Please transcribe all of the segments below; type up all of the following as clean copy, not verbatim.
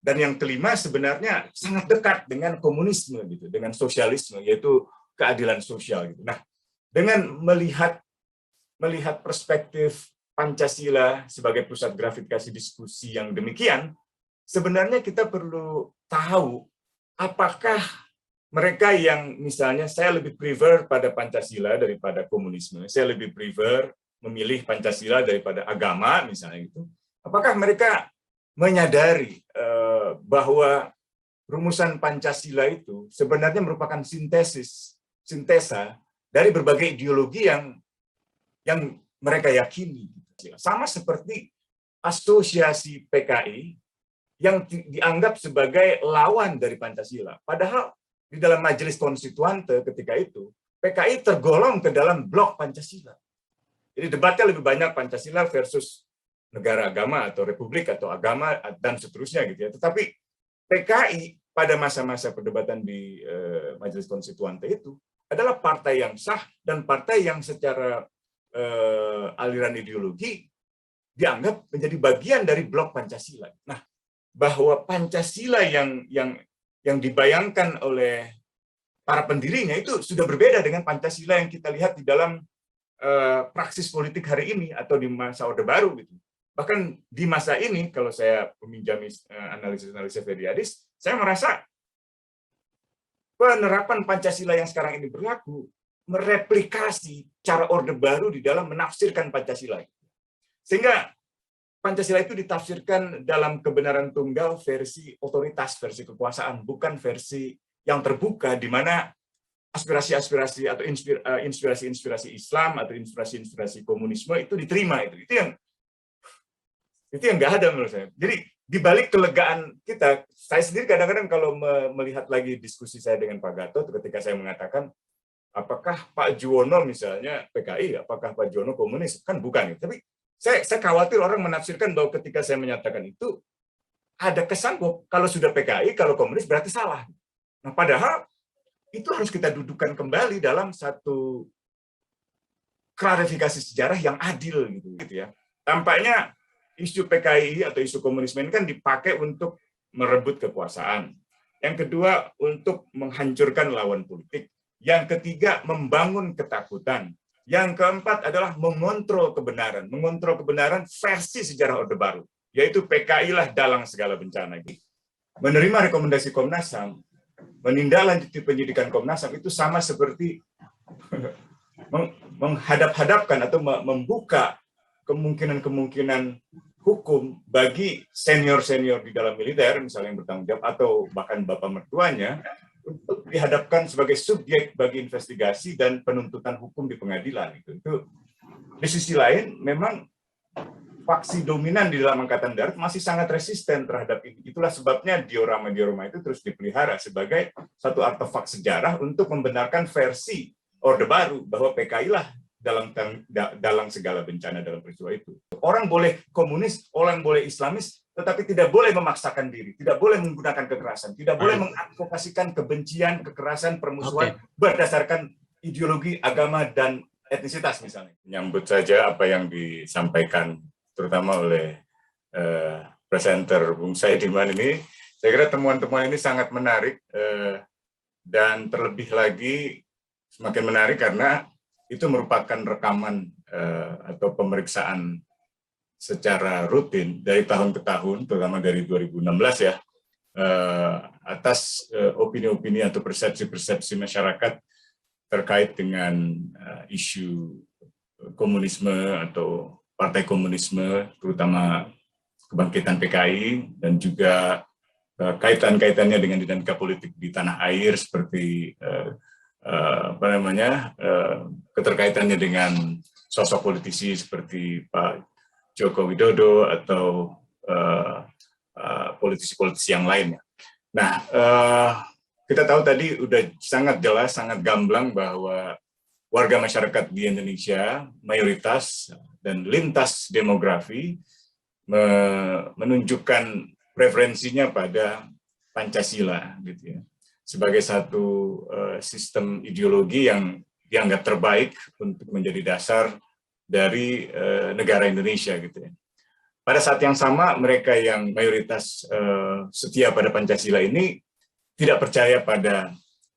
Dan yang kelima sebenarnya sangat dekat dengan komunisme gitu, dengan sosialisme, yaitu keadilan sosial gitu. Nah, dengan melihat perspektif Pancasila sebagai pusat gravitasi diskusi yang demikian, sebenarnya kita perlu tahu apakah mereka yang misalnya saya lebih prefer pada Pancasila daripada komunisme, saya lebih prefer memilih Pancasila daripada agama misalnya itu, apakah mereka menyadari bahwa rumusan Pancasila itu sebenarnya merupakan sintesa dari berbagai ideologi yang mereka yakini. Sama seperti asosiasi PKI yang dianggap sebagai lawan dari Pancasila. Padahal di dalam Majelis Konstituante ketika itu, PKI tergolong ke dalam blok Pancasila. Jadi debatnya lebih banyak Pancasila versus negara agama atau republik atau agama dan seterusnya gitu ya. Tetapi PKI pada masa-masa perdebatan di Majelis Konstituante itu adalah partai yang sah dan partai yang secara aliran ideologi dianggap menjadi bagian dari blok Pancasila. Nah, bahwa Pancasila yang dibayangkan oleh para pendirinya itu sudah berbeda dengan Pancasila yang kita lihat di dalam praksis politik hari ini atau di masa Orde Baru gitu. Bahkan di masa ini, kalau saya meminjami analisis Feriadis, saya merasa penerapan Pancasila yang sekarang ini berlaku mereplikasi cara Orde Baru di dalam menafsirkan Pancasila. Sehingga Pancasila itu ditafsirkan dalam kebenaran tunggal versi otoritas, versi kekuasaan, bukan versi yang terbuka di mana aspirasi-aspirasi atau inspirasi-inspirasi Islam atau inspirasi-inspirasi komunisme itu diterima. Itu yang nggak ada menurut saya. Jadi di balik kelegaan kita, saya sendiri kadang-kadang kalau melihat lagi diskusi saya dengan Pak Gatot ketika saya mengatakan apakah Pak Juwono misalnya PKI, apakah Pak Juwono komunis, kan bukan. Tapi saya khawatir orang menafsirkan bahwa ketika saya menyatakan itu ada kesan bahwa kalau sudah PKI, kalau komunis berarti salah. Nah, padahal itu harus kita dudukkan kembali dalam satu klarifikasi sejarah yang adil gitu ya. Tampaknya isu PKI atau isu komunisme ini kan dipakai untuk merebut kekuasaan. Yang kedua, untuk menghancurkan lawan politik. Yang ketiga, membangun ketakutan. Yang keempat adalah mengontrol kebenaran versi sejarah Orde Baru, yaitu PKI lah dalang segala bencana. Menerima rekomendasi Komnas HAM, menindaklanjuti penyidikan Komnas HAM itu sama seperti menghadap-hadapkan atau membuka kemungkinan hukum bagi senior-senior di dalam militer, misalnya yang bertanggung jawab, atau bahkan bapak mertuanya, untuk dihadapkan sebagai subjek bagi investigasi dan penuntutan hukum di pengadilan. Itu di sisi lain, memang faksi dominan di dalam Angkatan Darat masih sangat resisten terhadap ini. Itulah sebabnya diorama-diorama itu terus dipelihara sebagai satu artefak sejarah untuk membenarkan versi Orde Baru, bahwa PKI lah dalam segala bencana dalam peristiwa itu. Orang boleh komunis, orang boleh Islamis, tetapi tidak boleh memaksakan diri, tidak boleh menggunakan kekerasan, tidak boleh mengadvokasikan kebencian, kekerasan, permusuhan berdasarkan ideologi, agama, dan etnisitas misalnya. Menyambut saja apa yang disampaikan terutama oleh presenter Bung Saidiman ini, saya kira temuan-temuan ini sangat menarik dan terlebih lagi semakin menarik karena itu merupakan rekaman atau pemeriksaan secara rutin dari tahun ke tahun, terutama dari 2016 ya, atas opini-opini atau persepsi-persepsi masyarakat terkait dengan isu komunisme atau partai komunisme, terutama kebangkitan PKI, dan juga kaitan-kaitannya dengan dinamika politik di tanah air seperti keterkaitannya dengan sosok politisi seperti Pak Joko Widodo atau politisi-politisi yang lainnya. Nah, kita tahu tadi udah sangat jelas, sangat gamblang bahwa warga masyarakat di Indonesia mayoritas dan lintas demografi menunjukkan preferensinya pada Pancasila, gitu ya, sebagai satu sistem ideologi yang dianggap terbaik untuk menjadi dasar dari negara Indonesia, gitu ya. pada saat yang sama mereka yang mayoritas setia pada Pancasila ini tidak percaya pada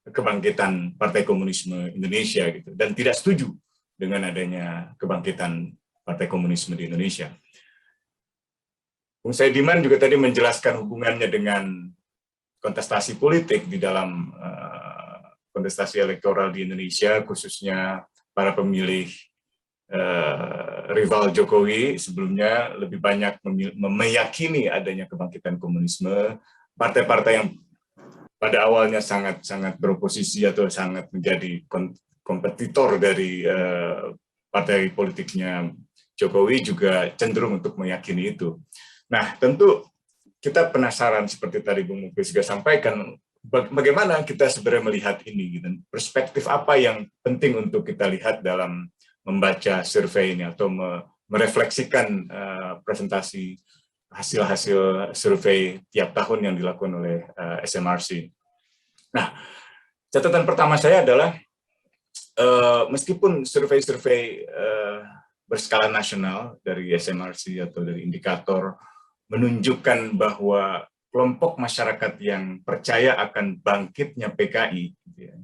kebangkitan Partai Komunisme Indonesia gitu, dan tidak setuju dengan adanya kebangkitan Partai Komunisme di Indonesia. Bung Saidiman juga tadi menjelaskan hubungannya dengan kontestasi politik di dalam kontestasi elektoral di Indonesia, khususnya para pemilih rival Jokowi sebelumnya lebih banyak meyakini adanya kebangkitan komunisme. Partai-partai yang pada awalnya sangat beroposisi atau sangat menjadi kompetitor dari partai politiknya Jokowi juga cenderung untuk meyakini itu. Nah, tentu kita penasaran seperti tadi Bung Muklis juga sampaikan, bagaimana kita sebenarnya melihat ini, gitu. Perspektif apa yang penting untuk kita lihat dalam membaca survei ini atau merefleksikan presentasi hasil-hasil survei tiap tahun yang dilakukan oleh SMRC. Nah, catatan pertama saya adalah meskipun survei-survei berskala nasional dari SMRC atau dari indikator menunjukkan bahwa kelompok masyarakat yang percaya akan bangkitnya PKI gitu ya,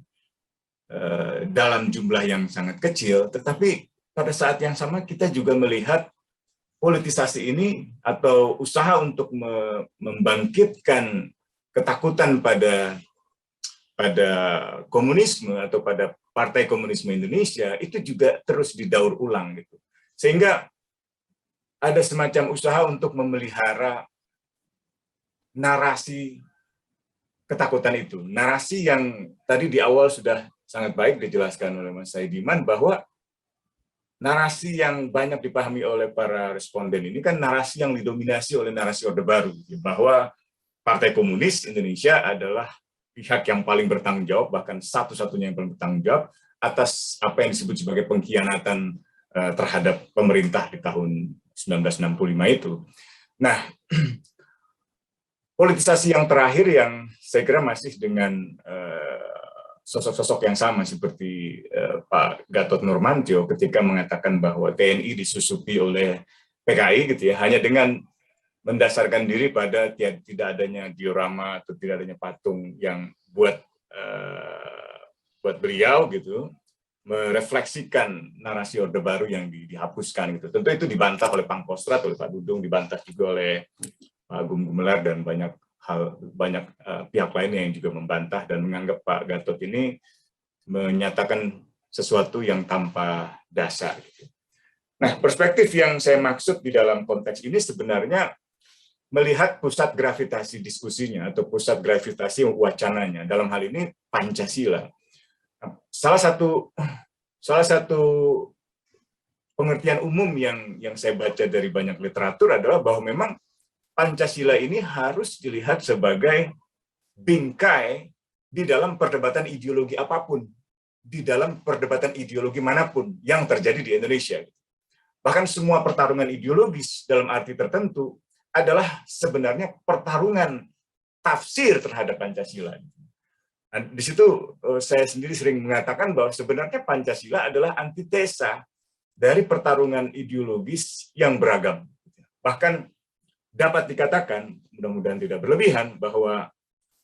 dalam jumlah yang sangat kecil, tetapi pada saat yang sama kita juga melihat politisasi ini atau usaha untuk membangkitkan ketakutan pada komunisme atau pada Partai Komunisme Indonesia itu juga terus didaur ulang gitu. Sehingga ada semacam usaha untuk memelihara narasi ketakutan itu. Narasi yang tadi di awal sudah sangat baik dijelaskan oleh Mas Saidiman, bahwa narasi yang banyak dipahami oleh para responden ini kan narasi yang didominasi oleh narasi Orde Baru, bahwa Partai Komunis Indonesia adalah pihak yang paling bertanggung jawab, bahkan satu-satunya yang paling bertanggung jawab atas apa yang disebut sebagai pengkhianatan terhadap pemerintah di tahun 1965 itu. Nah, politisasi yang terakhir yang saya kira masih dengan sosok-sosok yang sama seperti Pak Gatot Nurmantio ketika mengatakan bahwa TNI disusupi oleh PKI gitu ya, hanya dengan mendasarkan diri pada tidak adanya diorama atau tidak adanya patung yang buat beliau gitu, merefleksikan narasi Orde Baru yang dihapuskan gitu. Tentu itu dibantah oleh Pangkostrat, oleh Pak Dudung, dibantah juga oleh Pak Agung Gumelar dan banyak pihak lainnya yang juga membantah dan menganggap Pak Gatot ini menyatakan sesuatu yang tanpa dasar. Gitu. Nah, perspektif yang saya maksud di dalam konteks ini sebenarnya melihat pusat gravitasi diskusinya atau pusat gravitasi wacananya, dalam hal ini Pancasila. Salah satu pengertian umum yang saya baca dari banyak literatur adalah bahwa memang Pancasila ini harus dilihat sebagai bingkai di dalam perdebatan ideologi apapun, di dalam perdebatan ideologi manapun yang terjadi di Indonesia. Bahkan semua pertarungan ideologis dalam arti tertentu adalah sebenarnya pertarungan tafsir terhadap Pancasila. Nah, di situ saya sendiri sering mengatakan bahwa sebenarnya Pancasila adalah antitesa dari pertarungan ideologis yang beragam. Bahkan dapat dikatakan, mudah-mudahan tidak berlebihan, bahwa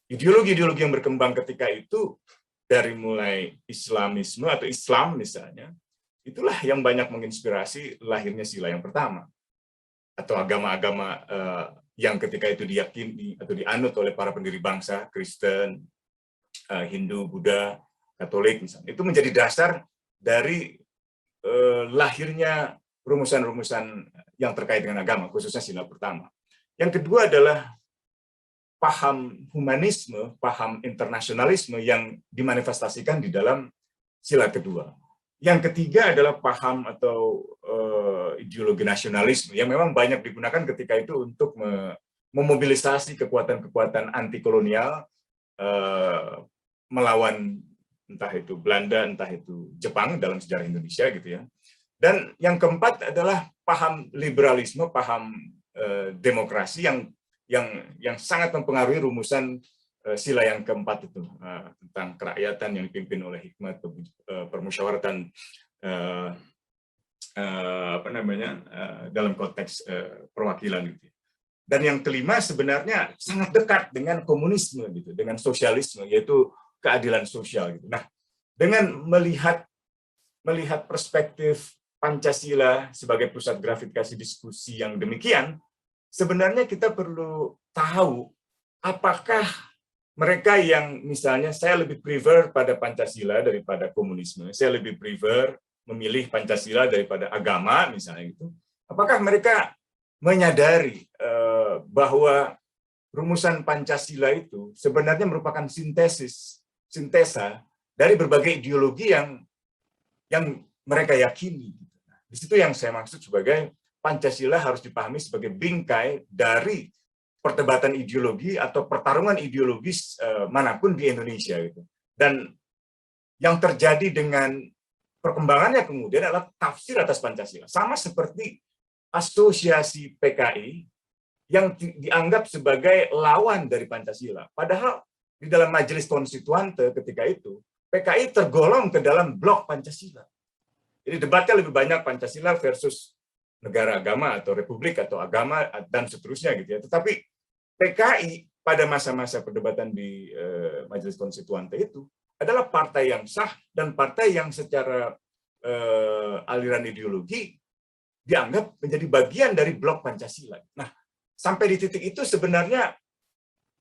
ideologi-ideologi yang berkembang ketika itu, dari mulai Islamisme atau Islam misalnya, itulah yang banyak menginspirasi lahirnya sila yang pertama. Atau agama-agama yang ketika itu diyakini atau dianut oleh para pendiri bangsa, Kristen, Hindu, Buddha, Katolik misalnya. Itu menjadi dasar dari lahirnya rumusan-rumusan yang terkait dengan agama, khususnya sila pertama. Yang kedua adalah paham humanisme, paham internasionalisme yang dimanifestasikan di dalam sila kedua. Yang ketiga adalah paham atau ideologi nasionalisme yang memang banyak digunakan ketika itu untuk memobilisasi kekuatan-kekuatan anti kolonial melawan entah itu Belanda, entah itu Jepang dalam sejarah Indonesia gitu ya. Dan yang keempat adalah paham liberalisme, paham demokrasi yang sangat mempengaruhi rumusan sila yang keempat itu tentang kerakyatan yang dipimpin oleh hikmat, permusyawaratan dalam konteks perwakilan gitu. Dan yang kelima sebenarnya sangat dekat dengan komunisme gitu, dengan sosialisme, yaitu keadilan sosial gitu. Nah, dengan melihat perspektif Pancasila sebagai pusat gravitasi diskusi yang demikian, sebenarnya kita perlu tahu apakah mereka yang misalnya saya lebih prefer pada Pancasila daripada komunisme, saya lebih prefer memilih Pancasila daripada agama misalnya gitu. Apakah mereka menyadari bahwa rumusan Pancasila itu sebenarnya merupakan sintesa dari berbagai ideologi yang mereka yakini. Di situ yang saya maksud sebagai Pancasila harus dipahami sebagai bingkai dari perdebatan ideologi atau pertarungan ideologis manapun di Indonesia gitu. Dan yang terjadi dengan perkembangannya kemudian adalah tafsir atas Pancasila. Sama seperti asosiasi PKI yang dianggap sebagai lawan dari Pancasila. Padahal di dalam Majelis Konstituante ketika itu, PKI tergolong ke dalam blok Pancasila. Jadi debatnya lebih banyak Pancasila versus negara agama atau republik atau agama dan seterusnya gitu ya. Tetapi PKI pada masa-masa perdebatan di Majelis Konstituante itu adalah partai yang sah dan partai yang secara aliran ideologi dianggap menjadi bagian dari blok Pancasila. Nah, sampai di titik itu sebenarnya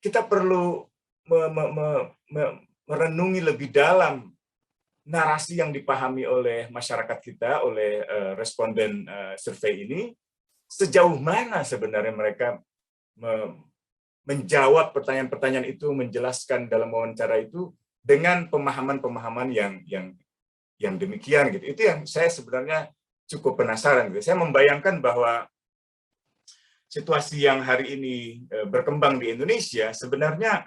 kita perlu merenungi lebih dalam narasi yang dipahami oleh masyarakat kita, oleh responden survei ini, sejauh mana sebenarnya mereka menjawab pertanyaan-pertanyaan itu, menjelaskan dalam wawancara itu dengan pemahaman-pemahaman yang demikian gitu. Itu yang saya sebenarnya cukup penasaran gitu. Saya membayangkan bahwa situasi yang hari ini berkembang di Indonesia sebenarnya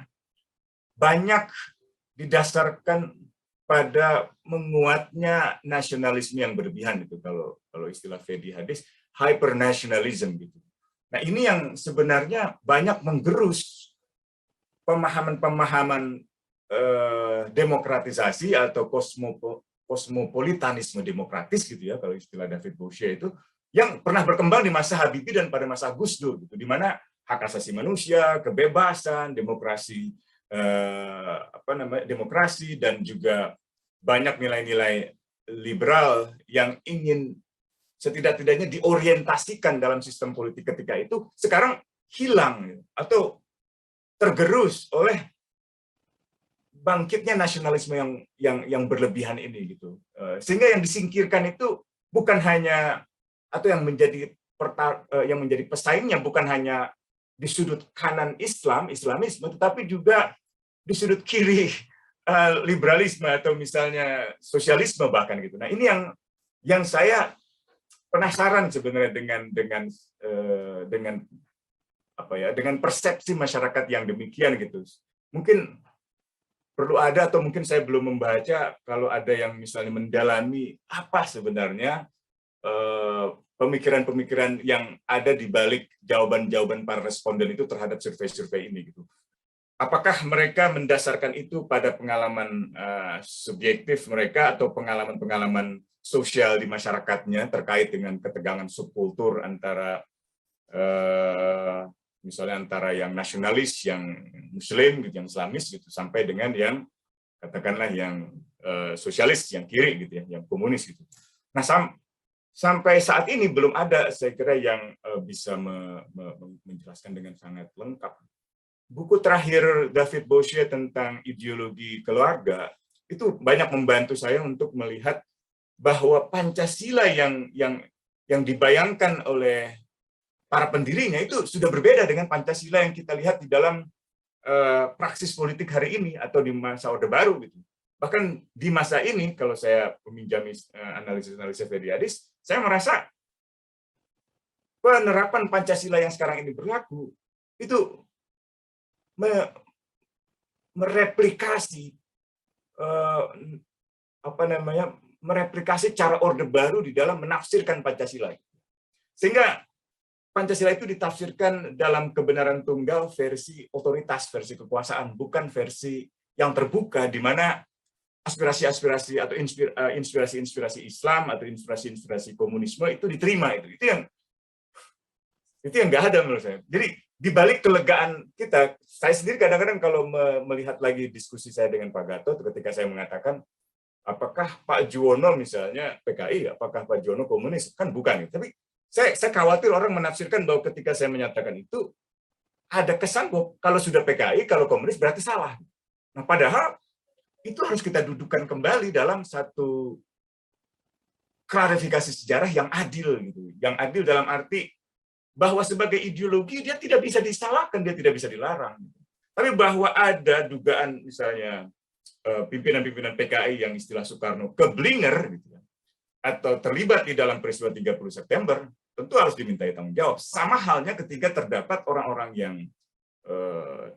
banyak didasarkan pada menguatnya nasionalisme yang berlebihan itu, kalau istilah Fedi Hadis, hypernationalism gitu. Nah, ini yang sebenarnya banyak menggerus pemahaman-pemahaman demokratisasi atau kosmopolitanisme demokratis gitu ya, kalau istilah David Boucher itu, yang pernah berkembang di masa Habibie dan pada masa Gus Dur gitu, di mana hak asasi manusia, kebebasan, demokrasi demokrasi dan juga banyak nilai-nilai liberal yang ingin setidak-tidaknya diorientasikan dalam sistem politik ketika itu sekarang hilang atau tergerus oleh bangkitnya nasionalisme yang berlebihan ini gitu. Sehingga yang disingkirkan itu bukan hanya atau yang menjadi pesaingnya bukan hanya di sudut kanan Islamisme, tetapi juga di sudut kiri liberalisme atau misalnya sosialisme bahkan gitu. Nah, ini yang saya penasaran sebenarnya dengan persepsi masyarakat yang demikian gitu. Mungkin perlu ada, atau mungkin saya belum membaca, kalau ada yang misalnya mendalami apa sebenarnya pemikiran-pemikiran yang ada di balik jawaban-jawaban para responden itu terhadap survei-survei ini gitu. Apakah mereka mendasarkan itu pada pengalaman subjektif mereka atau pengalaman-pengalaman sosial di masyarakatnya terkait dengan ketegangan subkultur antara misalnya antara yang nasionalis, yang muslim, gitu, yang islamis gitu, sampai dengan yang katakanlah yang sosialis, yang kiri gitu ya, yang komunis gitu. Nah, sampai saat ini belum ada saya kira yang bisa menjelaskan dengan sangat lengkap. Buku terakhir David Boucher tentang ideologi keluarga itu banyak membantu saya untuk melihat bahwa Pancasila yang dibayangkan oleh para pendirinya itu sudah berbeda dengan Pancasila yang kita lihat di dalam praksis politik hari ini atau di masa Orde Baru gitu. Bahkan di masa ini, kalau saya meminjami analisis Fedi Hadis, saya merasa penerapan Pancasila yang sekarang ini berlaku itu mereplikasi mereplikasi cara Orde Baru di dalam menafsirkan Pancasila. Sehingga Pancasila itu ditafsirkan dalam kebenaran tunggal versi otoritas, versi kekuasaan, bukan versi yang terbuka di mana aspirasi-aspirasi atau inspirasi-inspirasi Islam atau inspirasi-inspirasi komunisme itu diterima. Itu yang nggak ada menurut saya. Jadi di balik kelegaan kita, saya sendiri kadang-kadang kalau melihat lagi diskusi saya dengan Pak Gatot ketika saya mengatakan apakah Pak Juwono misalnya PKI, apakah Pak Juwono komunis, kan bukan. Tapi saya khawatir orang menafsirkan bahwa ketika saya menyatakan itu ada kesan bahwa kalau sudah PKI, kalau komunis berarti salah. Nah, padahal itu harus kita dudukkan kembali dalam satu klarifikasi sejarah yang adil gitu. Yang adil dalam arti bahwa sebagai ideologi dia tidak bisa disalahkan, dia tidak bisa dilarang. Tapi bahwa ada dugaan misalnya pimpinan-pimpinan PKI yang istilah Soekarno keblinger gitu, atau terlibat di dalam peristiwa 30 September, tentu harus dimintai tanggung jawab. Sama halnya ketika terdapat orang-orang yang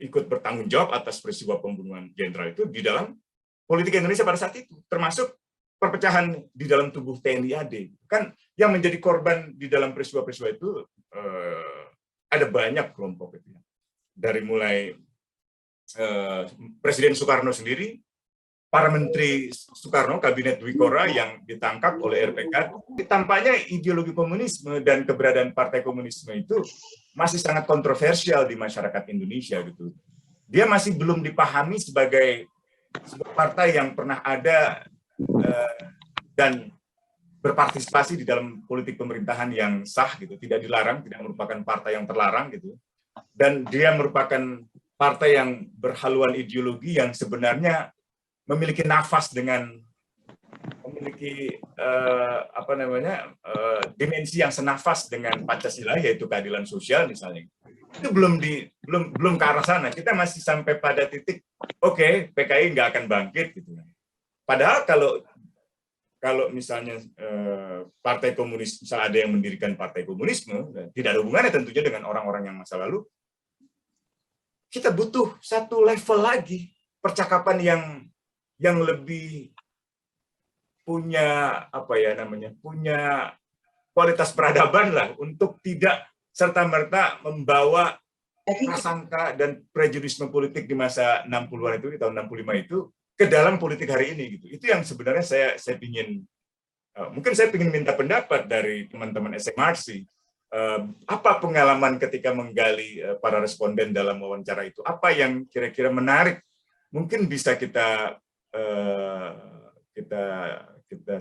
ikut bertanggung jawab atas peristiwa pembunuhan jenderal itu di dalam politik Indonesia pada saat itu, termasuk perpecahan di dalam tubuh TNI AD. Kan yang menjadi korban di dalam peristiwa-peristiwa itu ada banyak kelompok itu. Dari mulai Presiden Soekarno sendiri, para menteri Soekarno, kabinet Dwikora yang ditangkap oleh RPK, tampaknya ideologi komunisme dan keberadaan partai komunisme itu masih sangat kontroversial di masyarakat Indonesia gitu. Dia masih belum dipahami sebagai sebuah partai yang pernah ada dan berpartisipasi di dalam politik pemerintahan yang sah gitu, tidak dilarang, tidak merupakan partai yang terlarang gitu. Dan dia merupakan partai yang berhaluan ideologi yang sebenarnya memiliki nafas dengan memiliki dimensi yang senafas dengan Pancasila, yaitu keadilan sosial misalnya. Itu belum ke arah sana. Kita masih sampai pada titik oke, PKI nggak akan bangkit gitu. Padahal kalau misalnya partai komunis, misalnya ada yang mendirikan partai komunisme, tidak ada hubungannya tentunya dengan orang-orang yang masa lalu, kita butuh satu level lagi percakapan yang lebih punya punya kualitas peradaban lah, untuk tidak serta-merta membawa prasangka dan prejudisme politik di masa 60-an itu, di tahun 65 itu, ke dalam politik hari ini gitu. Itu yang sebenarnya saya ingin, mungkin saya ingin minta pendapat dari teman-teman SMRC. Apa pengalaman ketika menggali para responden dalam wawancara itu? Apa yang kira-kira menarik? Mungkin bisa kita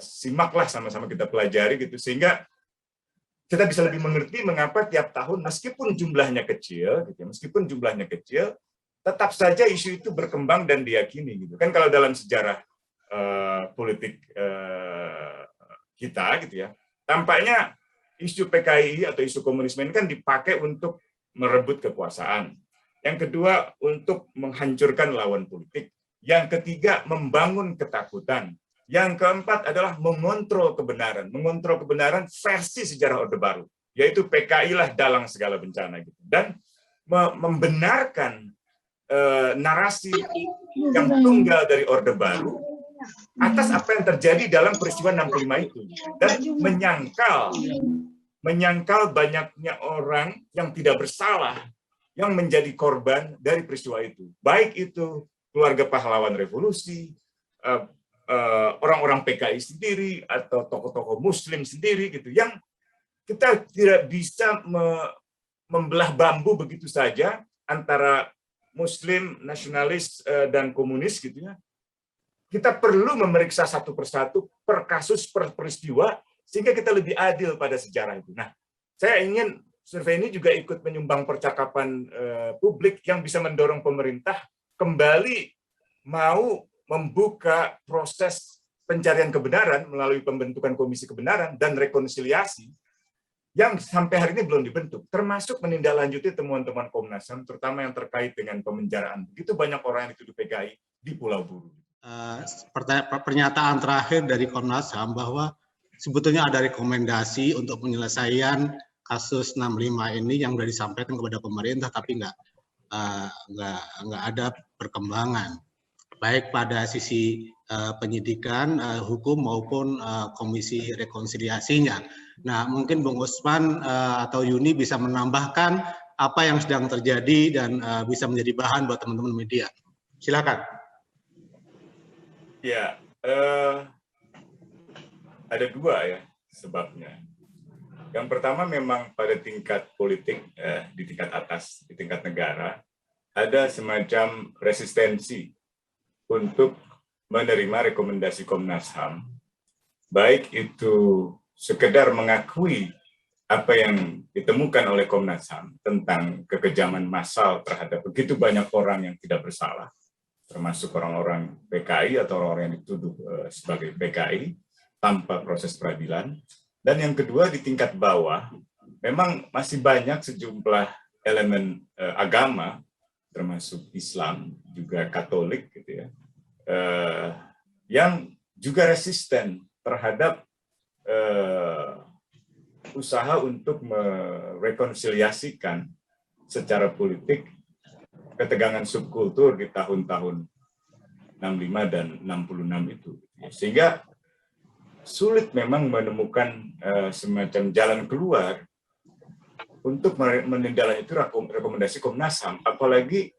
simaklah sama-sama, kita pelajari gitu, sehingga kita bisa lebih mengerti mengapa tiap tahun meskipun jumlahnya kecil gitu, meskipun jumlahnya kecil, tetap saja isu itu berkembang dan diyakini gitu. Kan kalau dalam sejarah politik kita gitu ya, tampaknya isu PKI atau isu komunisme ini kan dipakai untuk merebut kekuasaan. Yang kedua, untuk menghancurkan lawan politik. Yang ketiga, membangun ketakutan. Yang keempat adalah mengontrol kebenaran versi sejarah Orde Baru, yaitu PKI lah dalang segala bencana gitu. Dan membenarkan narasi yang tunggal dari Orde Baru atas apa yang terjadi dalam peristiwa 65 itu, dan menyangkal banyaknya orang yang tidak bersalah yang menjadi korban dari peristiwa itu, baik itu keluarga pahlawan revolusi, orang-orang PKI sendiri, atau tokoh-tokoh Muslim sendiri gitu, yang kita tidak bisa membelah bambu begitu saja antara Muslim, nasionalis, dan komunis gitu ya. Kita perlu memeriksa satu persatu, per kasus, per peristiwa, sehingga kita lebih adil pada sejarah itu. Nah, saya ingin survei ini juga ikut menyumbang percakapan publik yang bisa mendorong pemerintah kembali mau membuka proses pencarian kebenaran melalui pembentukan komisi kebenaran dan rekonsiliasi yang sampai hari ini belum dibentuk, termasuk menindaklanjuti temuan-temuan Komnas HAM, terutama yang terkait dengan pemenjaraan begitu banyak orang yang dituduh PKI di Pulau Buru. Pernyataan terakhir dari Komnas HAM bahwa sebetulnya ada rekomendasi untuk penyelesaian kasus 65 ini yang sudah disampaikan kepada pemerintah, tapi nggak ada perkembangan, baik pada sisi penyidikan, hukum maupun komisi rekonsiliasinya. Nah, mungkin Bung Usman atau Yuni bisa menambahkan apa yang sedang terjadi dan bisa menjadi bahan buat teman-teman media. Silakan. Ya, ada dua ya sebabnya. Yang pertama memang pada tingkat politik, di tingkat atas, di tingkat negara, ada semacam resistensi untuk menerima rekomendasi Komnas HAM, baik itu sekedar mengakui apa yang ditemukan oleh Komnas HAM tentang kekejaman massal terhadap begitu banyak orang yang tidak bersalah, termasuk orang-orang PKI atau orang-orang yang dituduh sebagai PKI tanpa proses peradilan. Dan yang kedua, di tingkat bawah, memang masih banyak sejumlah elemen agama, termasuk Islam, juga Katolik, gitu ya, yang juga resisten terhadap usaha untuk merekonsiliasikan secara politik ketegangan subkultur di tahun-tahun 65 dan 66 itu. Sehingga sulit memang menemukan semacam jalan keluar untuk menindaklanjuti rekomendasi Komnas HAM, apalagi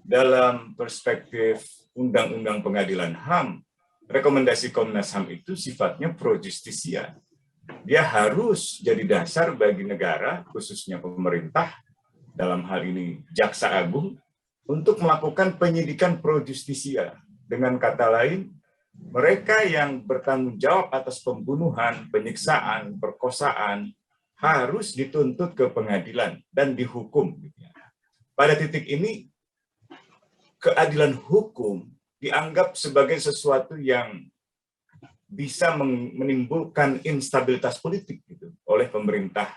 dalam perspektif Undang-Undang Pengadilan HAM, rekomendasi Komnas HAM itu sifatnya pro justisia. Dia harus jadi dasar bagi negara, khususnya pemerintah, dalam hal ini Jaksa Agung, untuk melakukan penyidikan pro justisia. Dengan kata lain, mereka yang bertanggung jawab atas pembunuhan, penyiksaan, perkosaan harus dituntut ke pengadilan dan dihukum. Pada titik ini, keadilan hukum dianggap sebagai sesuatu yang bisa menimbulkan instabilitas politik gitu, oleh pemerintah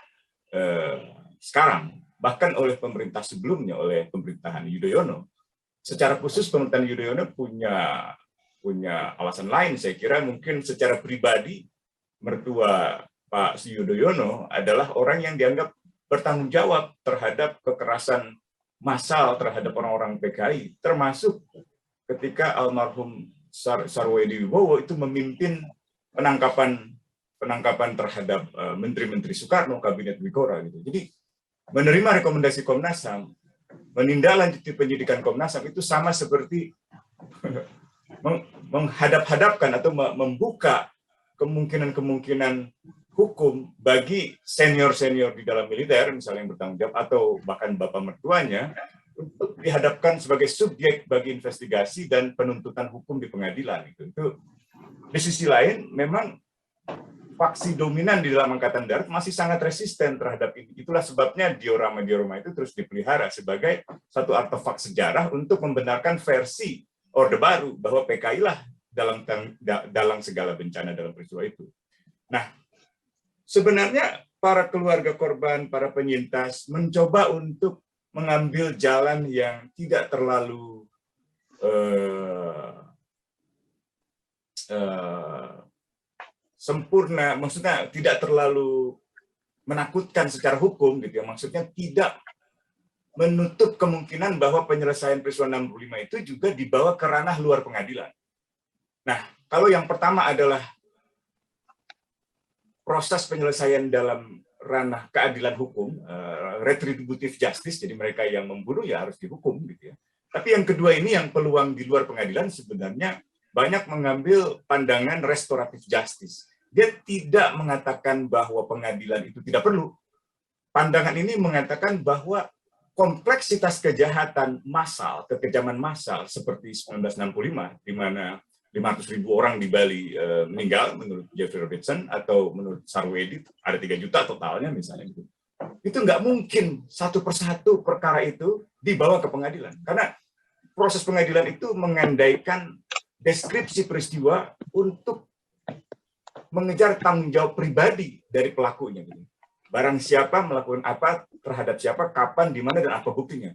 sekarang, bahkan oleh pemerintah sebelumnya, oleh pemerintahan Yudhoyono. Secara khusus pemerintahan Yudhoyono punya alasan lain, saya kira mungkin secara pribadi mertua Pak Yudhoyono adalah orang yang dianggap bertanggung jawab terhadap kekerasan massal terhadap orang-orang PKI, termasuk ketika almarhum Sarwoedi Wibowo itu memimpin penangkapan terhadap menteri-menteri Soekarno, kabinet Wikora gitu. Jadi menerima rekomendasi Komnas HAM, menindaklanjuti penyidikan Komnas HAM itu sama seperti menghadap-hadapkan atau membuka kemungkinan-kemungkinan hukum bagi senior-senior di dalam militer, misalnya yang bertanggung jawab, atau bahkan bapak mertuanya, untuk dihadapkan sebagai subjek bagi investigasi dan penuntutan hukum di pengadilan. Itu di sisi lain, memang faksi dominan di dalam Angkatan Darat masih sangat resisten terhadap ini. Itulah sebabnya diorama-diorama itu terus dipelihara sebagai satu artefak sejarah untuk membenarkan versi Orde Baru bahwa PKI lah dalam segala bencana dalam peristiwa itu. Nah, sebenarnya para keluarga korban, para penyintas mencoba untuk mengambil jalan yang tidak terlalu sempurna, maksudnya tidak terlalu menakutkan secara hukum, gitu ya. Maksudnya tidak menutup kemungkinan bahwa penyelesaian peristiwa 65 itu juga dibawa ke ranah luar pengadilan. Nah, kalau yang pertama adalah proses penyelesaian dalam ranah keadilan hukum, retributive justice, jadi mereka yang membunuh ya harus dihukum, gitu ya. Tapi yang kedua ini, yang peluang di luar pengadilan, sebenarnya banyak mengambil pandangan restoratif justice. Dia tidak mengatakan bahwa pengadilan itu tidak perlu. Pandangan ini mengatakan bahwa kompleksitas kejahatan massal, kekejaman massal seperti 1965, di mana 500.000 orang di Bali meninggal menurut Jeffrey Robertson, atau menurut Sarwoedi ada 3 juta totalnya misalnya gitu. Itu nggak mungkin satu persatu perkara itu dibawa ke pengadilan, karena proses pengadilan itu mengandaikan deskripsi peristiwa untuk mengejar tanggung jawab pribadi dari pelakunya. Barang siapa melakukan apa terhadap siapa, kapan, di mana, dan apa buktinya.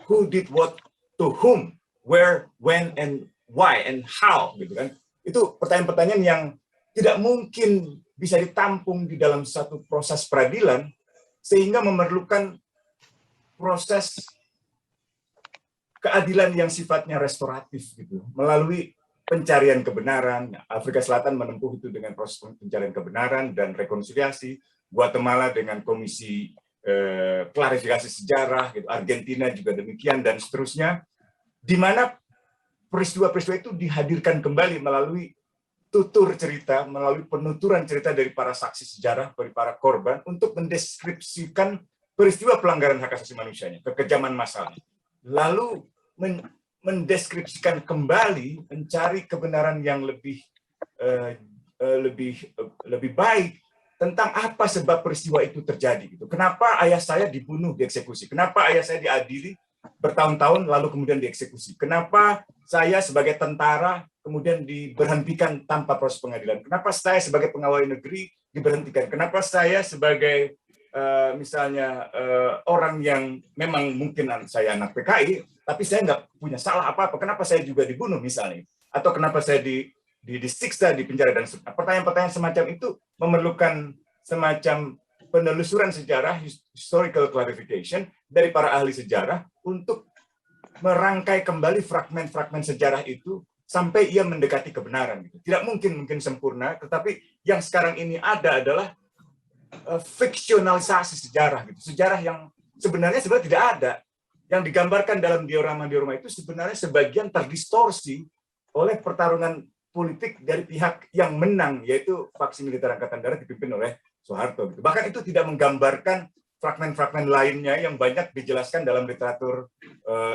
Who did what to whom, where, when, and why, and how, gitu kan. Itu pertanyaan-pertanyaan yang tidak mungkin bisa ditampung di dalam satu proses peradilan, sehingga memerlukan proses keadilan yang sifatnya restoratif, gitu, melalui pencarian kebenaran. Afrika Selatan menempuh itu dengan proses pencarian kebenaran dan rekonsiliasi. Guatemala dengan komisi klarifikasi sejarah, gitu. Argentina juga demikian, dan seterusnya. Di mana peristiwa-peristiwa itu dihadirkan kembali melalui tutur cerita, melalui penuturan cerita dari para saksi sejarah, dari para korban, untuk mendeskripsikan peristiwa pelanggaran hak asasi manusianya, kekejaman masalahnya. Lalu mendeskripsikan kembali, mencari kebenaran yang lebih baik tentang apa sebab peristiwa itu terjadi. Gitu. Kenapa ayah saya dibunuh, dieksekusi? Kenapa ayah saya diadili bertahun-tahun lalu kemudian dieksekusi? Kenapa saya sebagai tentara kemudian diberhentikan tanpa proses pengadilan? Kenapa saya sebagai pegawai negeri diberhentikan? Kenapa saya sebagai misalnya orang yang memang mungkin saya anak PKI, tapi saya nggak punya salah apa-apa, kenapa saya juga dibunuh misalnya? Atau kenapa saya disiksa, di penjara, dan pertanyaan-pertanyaan semacam itu memerlukan semacam penelusuran sejarah, historical clarification dari para ahli sejarah untuk merangkai kembali fragmen-fragmen sejarah itu sampai ia mendekati kebenaran. Tidak mungkin sempurna, tetapi yang sekarang ini ada adalah fiksionalisasi sejarah. Sejarah yang sebenarnya tidak ada. Yang digambarkan dalam diorama-diorama itu sebenarnya sebagian terdistorsi oleh pertarungan politik dari pihak yang menang, yaitu faksi militer Angkatan Darat dipimpin oleh Soeharto. Bahkan itu tidak menggambarkan fragmen-fragmen lainnya yang banyak dijelaskan dalam literatur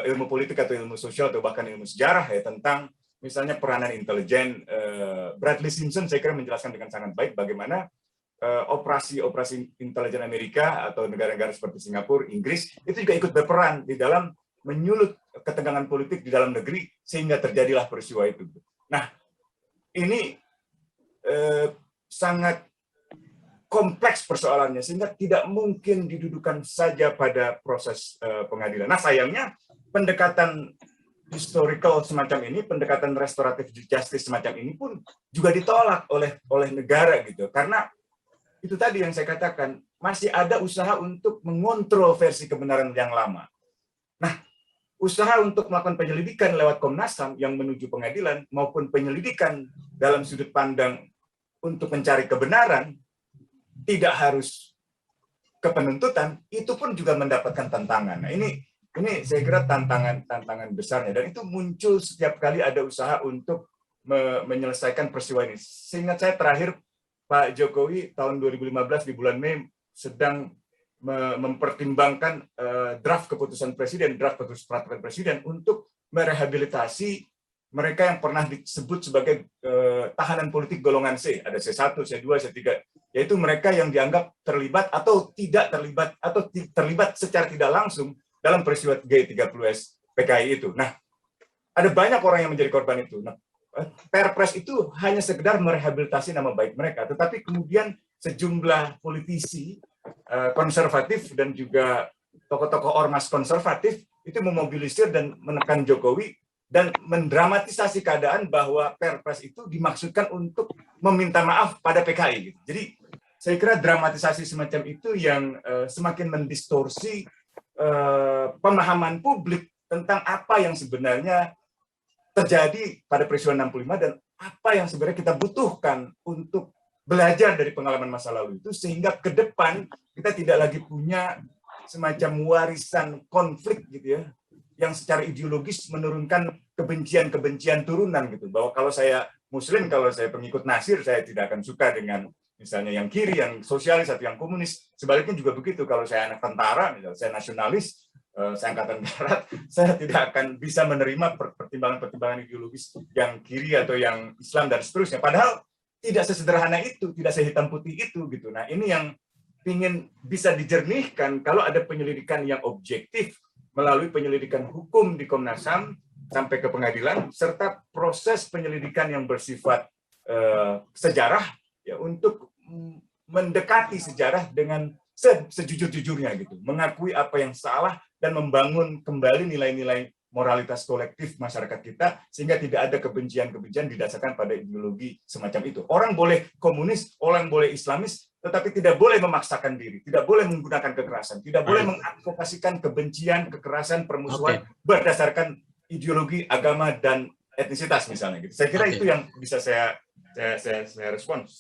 ilmu politik atau ilmu sosial atau bahkan ilmu sejarah ya, tentang misalnya peranan intelijen. Bradley Simpson saya kira menjelaskan dengan sangat baik bagaimana operasi-operasi intelijen Amerika atau negara-negara seperti Singapura, Inggris itu juga ikut berperan di dalam menyulut ketegangan politik di dalam negeri sehingga terjadilah peristiwa itu. Nah, ini sangat kompleks persoalannya sehingga tidak mungkin didudukan saja pada proses pengadilan. Nah, sayangnya pendekatan historical semacam ini, pendekatan restoratif justice semacam ini pun juga ditolak oleh negara gitu. Karena itu tadi yang saya katakan, masih ada usaha untuk mengontrol versi kebenaran yang lama. Nah, usaha untuk melakukan penyelidikan lewat Komnas HAM yang menuju pengadilan maupun penyelidikan dalam sudut pandang untuk mencari kebenaran tidak harus ke penuntutan, itu pun juga mendapatkan tantangan. Nah, ini saya kira tantangan besarnya, dan itu muncul setiap kali ada usaha untuk menyelesaikan peristiwa ini. Seingat saya terakhir Pak Jokowi tahun 2015 di bulan Mei sedang mempertimbangkan draft keputusan presiden, draft keputusan peraturan presiden untuk merehabilitasi mereka yang pernah disebut sebagai tahanan politik golongan C, ada C1, C2, C3, yaitu mereka yang dianggap terlibat atau tidak terlibat atau terlibat secara tidak langsung dalam peristiwa G30S PKI itu. Nah, ada banyak orang yang menjadi korban itu. Nah, Perpres itu hanya sekedar merehabilitasi nama baik mereka, tetapi kemudian sejumlah politisi konservatif dan juga tokoh-tokoh ormas konservatif itu memobilisir dan menekan Jokowi dan mendramatisasi keadaan bahwa Perpres itu dimaksudkan untuk meminta maaf pada PKI. Jadi saya kira dramatisasi semacam itu yang semakin mendistorsi pemahaman publik tentang apa yang sebenarnya terjadi pada peristiwa 65 dan apa yang sebenarnya kita butuhkan untuk belajar dari pengalaman masa lalu itu, sehingga ke depan kita tidak lagi punya semacam warisan konflik gitu ya, yang secara ideologis menurunkan kebencian-kebencian turunan gitu, bahwa kalau saya Muslim, kalau saya pengikut Nasir, saya tidak akan suka dengan misalnya yang kiri, yang sosialis atau yang komunis. Sebaliknya juga begitu, kalau saya anak tentara, misalnya saya nasionalis, saya Angkatan Darat, saya tidak akan bisa menerima pertimbangan-pertimbangan ideologis yang kiri atau yang Islam dan seterusnya. Padahal tidak sesederhana itu, tidak sehitam putih itu gitu. Nah, ini yang ingin bisa dijernihkan kalau ada penyelidikan yang objektif melalui penyelidikan hukum di Komnas HAM sampai ke pengadilan, serta proses penyelidikan yang bersifat sejarah ya, untuk mendekati sejarah dengan sejujur-jujurnya gitu, mengakui apa yang salah dan membangun kembali nilai-nilai moralitas kolektif masyarakat kita sehingga tidak ada kebencian-kebencian didasarkan pada ideologi semacam itu. Orang boleh komunis, orang boleh Islamis, tetapi tidak boleh memaksakan diri, tidak boleh menggunakan kekerasan, tidak boleh mengadvokasikan kebencian, kekerasan, permusuhan berdasarkan ideologi, agama, dan etnisitas misalnya gitu. Saya kira itu yang bisa saya respons.